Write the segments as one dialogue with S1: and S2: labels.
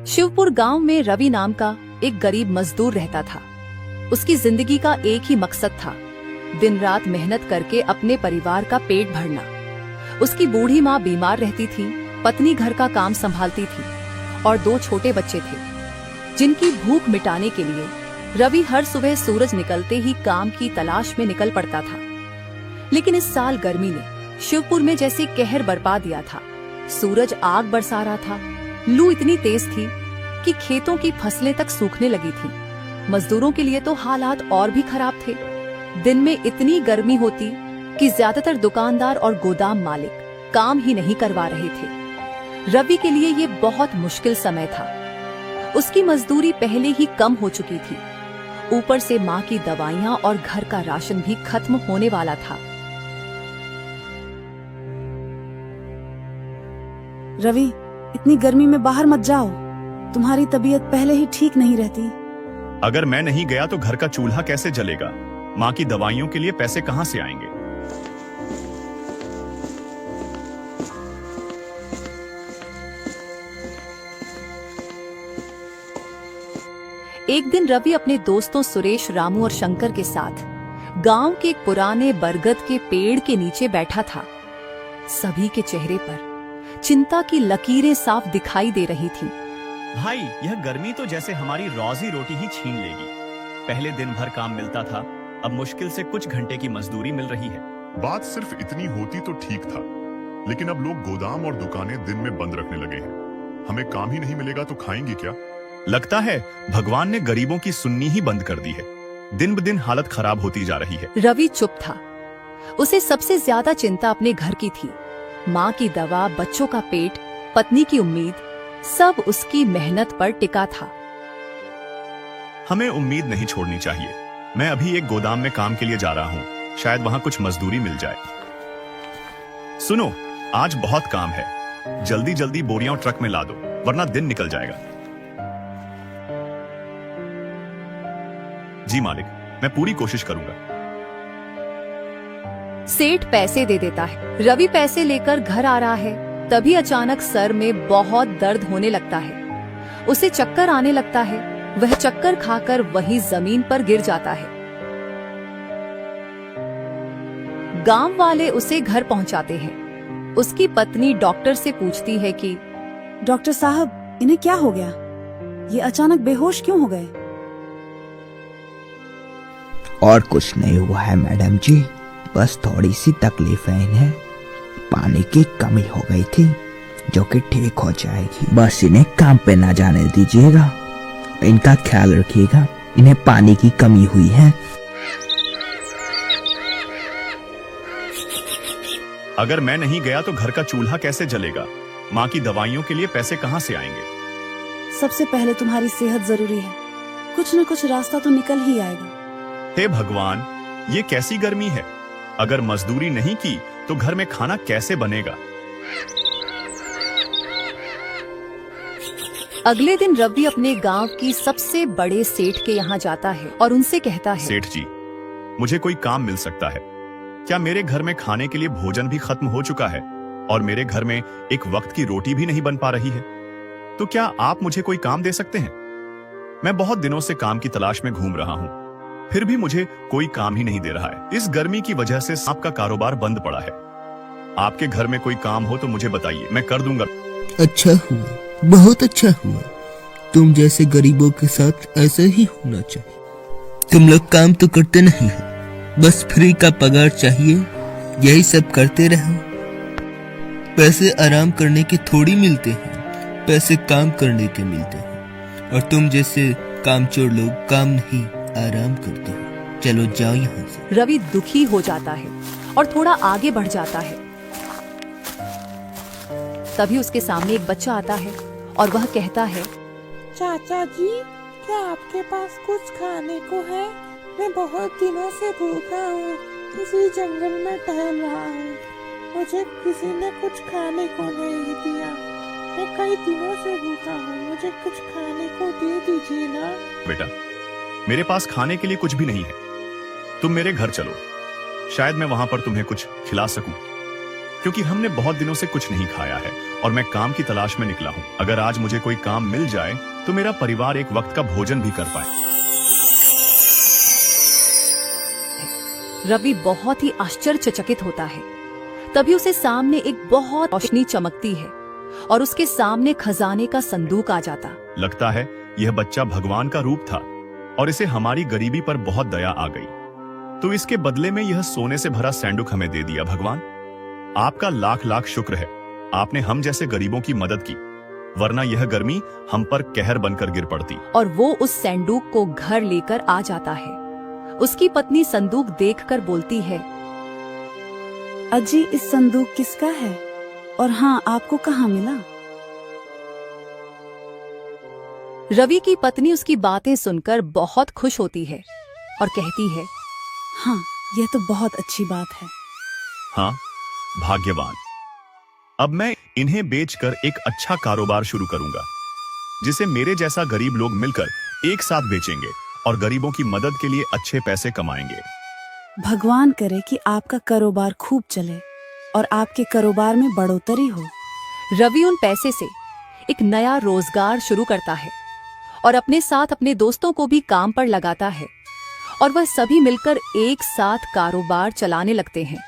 S1: शिवपुर गांव में रवि नाम का एक गरीब मजदूर रहता था। उसकी जिंदगी का एक ही मकसद था, दिन रात मेहनत करके अपने परिवार का पेट भरना। उसकी बूढ़ी माँ बीमार रहती थी, पत्नी घर का काम संभालती थी और 2 छोटे बच्चे थे, जिनकी भूख मिटाने के लिए रवि हर सुबह सूरज निकलते ही काम की तलाश में निकल पड़ता था। लेकिन इस साल गर्मी ने शिवपुर में जैसे कहर बरपा दिया था। सूरज आग बरसा रहा था, लू इतनी तेज थी कि खेतों की फसलें तक सूखने लगी थी। मजदूरों के लिए तो हालात और भी खराब थे। दिन में इतनी गर्मी होती कि ज्यादातर दुकानदार और गोदाम मालिक काम ही नहीं करवा रहे थे। रवि के लिए ये बहुत मुश्किल समय था। उसकी मजदूरी पहले ही कम हो चुकी थी, ऊपर से माँ की दवाइयाँ और घर का राशन भी खत्म होने वाला था।
S2: रवि, इतनी गर्मी में बाहर मत जाओ, तुम्हारी तबीयत पहले ही ठीक नहीं रहती।
S3: अगर मैं नहीं गया तो घर का चूल्हा कैसे जलेगा? माँ की दवाइयों के लिए पैसे कहाँ से आएंगे?
S1: एक दिन रवि अपने दोस्तों सुरेश, रामू और शंकर के साथ गांव के एक पुराने बरगद के पेड़ के नीचे बैठा था। सभी के चेहरे पर चिंता की लकीरें साफ दिखाई दे रही थी।
S3: भाई, यह गर्मी तो जैसे हमारी रोजी रोटी ही छीन लेगी। पहले दिन भर काम मिलता था, अब मुश्किल से कुछ घंटे की मजदूरी मिल रही है।
S4: बात सिर्फ इतनी होती तो ठीक था, लेकिन अब लोग गोदाम और दुकानें दिन में बंद रखने लगे हैं। हमें काम ही नहीं मिलेगा तो खाएंगे क्या?
S3: लगता है भगवान ने गरीबों की सुननी ही बंद कर दी है। दिन ब दिन हालत खराब होती जा रही है।
S1: रवि चुप था। उसे सबसे ज्यादा चिंता अपने घर की थी। माँ की दवा, बच्चों का पेट, पत्नी की उम्मीद, सब उसकी मेहनत पर टिका था।
S3: हमें उम्मीद नहीं छोड़नी चाहिए। मैं अभी एक गोदाम में काम के लिए जा रहा हूँ, शायद वहाँ कुछ मजदूरी मिल जाए। सुनो, आज बहुत काम है, जल्दी जल्दी बोरियां ट्रक में ला दो, वरना दिन निकल जाएगा। जी मालिक, मैं पूरी कोशिश करूंगा।
S1: सेठ पैसे दे देता है। रवि पैसे लेकर घर आ रहा है, तभी अचानक सर में बहुत दर्द होने लगता है। उसे चक्कर आने लगता है। वह चक्कर खाकर वहीं जमीन पर गिर जाता है। गांव वाले उसे घर पहुंचाते हैं। उसकी पत्नी डॉक्टर से पूछती है कि
S2: डॉक्टर साहब, इन्हें क्या हो गया? ये अचानक बेहोश क्यों हो गए?
S5: और कुछ नहीं हुआ है मैडम जी, बस थोड़ी सी तकलीफ है इन्हें। पानी की कमी हो गई थी, जो कि ठीक हो जाएगी। बस इन्हें काम पे ना जाने दीजिएगा, इनका ख्याल रखिएगा। इन्हें पानी की कमी हुई है।
S3: अगर मैं नहीं गया तो घर का चूल्हा कैसे जलेगा? माँ की दवाइयों के लिए पैसे कहाँ से आएंगे?
S2: सबसे पहले तुम्हारी सेहत जरूरी है। कुछ न कुछ रास्ता तो निकल ही आएगा।
S3: हे भगवान, ये कैसी गर्मी है? अगर मजदूरी नहीं की तो घर में खाना कैसे बनेगा?
S1: अगले दिन रवि अपने गांव की सबसे बड़े सेठ के यहाँ जाता है और उनसे कहता है,
S3: सेठ जी, मुझे कोई काम मिल सकता है क्या? मेरे घर में खाने के लिए भोजन भी खत्म हो चुका है और मेरे घर में एक वक्त की रोटी भी नहीं बन पा रही है। तो क्या आप मुझे कोई काम दे सकते हैं? मैं बहुत दिनों से काम की तलाश में घूम रहा हूँ, फिर भी मुझे कोई काम ही नहीं दे रहा है। इस गर्मी की वजह से सांप का कारोबार बंद पड़ा है। आपके घर में कोई काम हो तो मुझे बताइए, मैं कर दूंगा।
S6: अच्छा हुआ, बहुत अच्छा हुआ। तुम जैसे गरीबों के साथ ऐसे ही होना चाहिए। तुम लोग काम तो करते नहीं हो, बस फ्री का पगार चाहिए, यही सब करते रहो। पैसे आराम करने के थोड़ी मिलते हैं, पैसे काम करने के मिलते हैं। और तुम जैसे कामचोर लोग काम नहीं, आराम करते हो। चलो जाओ यहाँ से।
S1: रवि दुखी हो जाता है और थोड़ा आगे बढ़ जाता है। तभी उसके सामने एक बच्चा आता है और वह कहता है,
S7: चाचा जी, क्या आपके पास कुछ खाने को है? मैं बहुत दिनों से भूखा हूँ, इसी जंगल में टहल रहा हूँ। मुझे किसी ने कुछ खाने को नहीं दिया। मैं कई दिनों से भूखा हूँ, मुझे कुछ खाने को दे दीजिए ना।
S3: बेटा, मेरे पास खाने के लिए कुछ भी नहीं है। तुम मेरे घर चलो, शायद मैं वहां पर तुम्हें कुछ खिला सकूं। क्योंकि हमने बहुत दिनों से कुछ नहीं खाया है और मैं काम की तलाश में निकला हूँ। अगर आज मुझे कोई काम मिल जाए तो मेरा परिवार एक वक्त का भोजन भी कर पाए।
S1: रवि बहुत ही आश्चर्यचकित होता है। तभी उसे सामने एक बहुत रोशनी चमकती है और उसके सामने खजाने का संदूक आ जाता।
S3: लगता है यह बच्चा भगवान का रूप था और इसे हमारी गरीबी पर बहुत दया आ गई, तो इसके बदले में यह सोने से भरा सैंडुक हमें दे दिया। भगवान, आपका लाख लाख शुक्र है। आपने हम जैसे गरीबों की मदद की, वरना यह गर्मी हम पर कहर बनकर गिर पड़ती।
S1: और वो उस सैंडूक को घर लेकर आ जाता है। उसकी पत्नी संदूक देखकर बोलती है,
S2: अजी इस संदूक किसका है और हाँ आपको कहाँ मिला?
S1: रवि की पत्नी उसकी बातें सुनकर बहुत खुश होती है और कहती है,
S2: हाँ यह तो बहुत अच्छी बात है।
S3: हाँ, भाग्यवान। अब मैं इन्हें बेचकर एक अच्छा कारोबार शुरू करूंगा, जिसे मेरे जैसा गरीब लोग मिलकर एक साथ बेचेंगे और गरीबों की मदद के लिए अच्छे पैसे कमाएंगे।
S2: भगवान करे कि आपका कारोबार खूब चले और आपके कारोबार में बढ़ोतरी हो।
S1: रवि उन पैसे से एक नया रोजगार शुरू करता है और अपने साथ अपने दोस्तों को भी काम पर लगाता है और वह सभी मिलकर एक साथ कारोबार चलाने लगते हैं।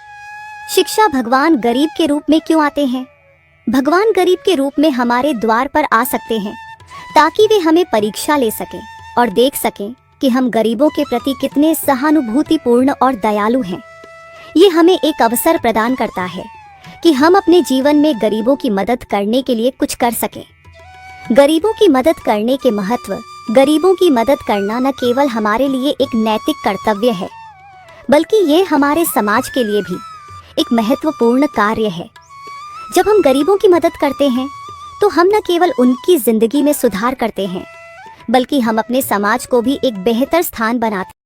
S8: शिक्षा भगवान गरीब के रूप में क्यों आते हैं? भगवान गरीब के रूप में हमारे द्वार पर आ सकते हैं ताकि वे हमें परीक्षा ले सकें और देख सकें कि हम गरीबों के प्रति कितने सहानुभूतिपूर्ण और दयालु हैं। ये हमें एक अवसर प्रदान करता है कि हम अपने जीवन में गरीबों की मदद करने के लिए कुछ कर सकें। गरीबों की मदद करने के महत्व, गरीबों की मदद करना न केवल हमारे लिए एक नैतिक कर्तव्य है, बल्कि ये हमारे समाज के लिए भी एक महत्वपूर्ण कार्य है। जब हम गरीबों की मदद करते हैं तो हम न केवल उनकी जिंदगी में सुधार करते हैं, बल्कि हम अपने समाज को भी एक बेहतर स्थान बनाते हैं।